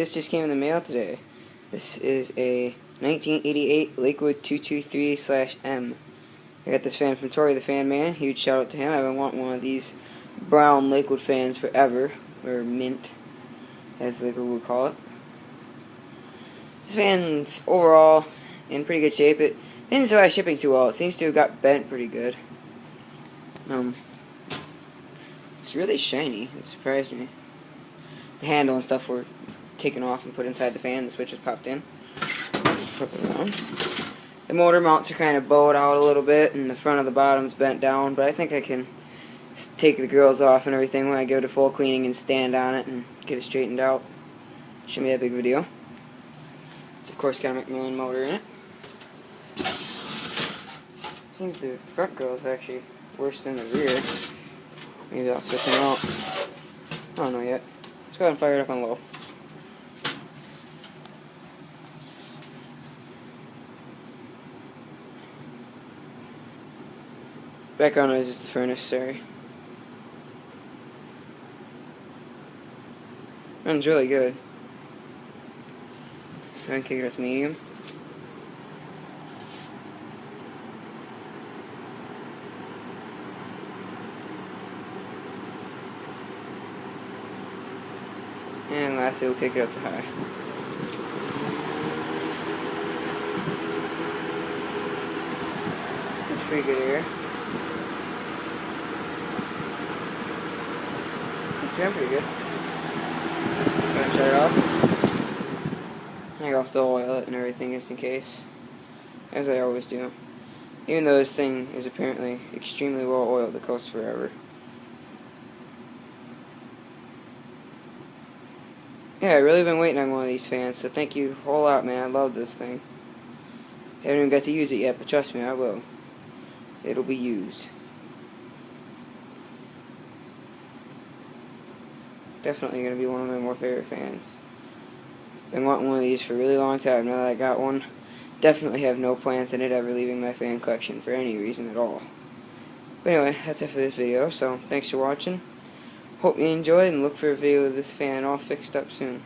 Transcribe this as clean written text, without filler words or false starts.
This just came in the mail today. This is a 1988 Lakewood 223/M. I got this fan from ToryTheFanMan. Huge shout out to him. I've been wanting one of these brown Lakewood fans forever, or mint, as Lakewood would call it. This fan's overall in pretty good shape. It didn't survive shipping too well. It seems to have got bent pretty good. It's really shiny. It surprised me. The handle and stuff were taken off and put inside the fan. The switch was popped in. Flip it around. The motor mounts are kind of bowed out a little bit, and the front of the bottom's bent down, but I think I can take the grills off and everything when I give it a full cleaning and stand on it and get it straightened out. Shouldn't be that big of a deal. It's of course got a McMillan motor in it. Seems the front grill is actually worse than the rear. Maybe I'll switch them out. I don't know yet. Let's go ahead and fire it up on low. Background noise is the furnace, sorry. Runs really good. Go ahead and kick it up to medium. And lastly, we'll kick it up to high. That's pretty good air. It's doing pretty good. Go ahead and shut it off. I think I'll still oil it and everything just in case, as I always do. Even though this thing is apparently extremely well oiled, it coats forever. Yeah, I've really been waiting on one of these fans, so thank you a whole lot, man. I love this thing. Haven't even got to use it yet, but trust me, I will. It'll be used. Definitely going to be one of my more favorite fans. Been wanting one of these for a really long time. Now that I got one, definitely have no plans on it ever leaving my fan collection for any reason at all. But anyway, that's it for this video, so thanks for watching. Hope you enjoyed, and look for a video of this fan all fixed up soon.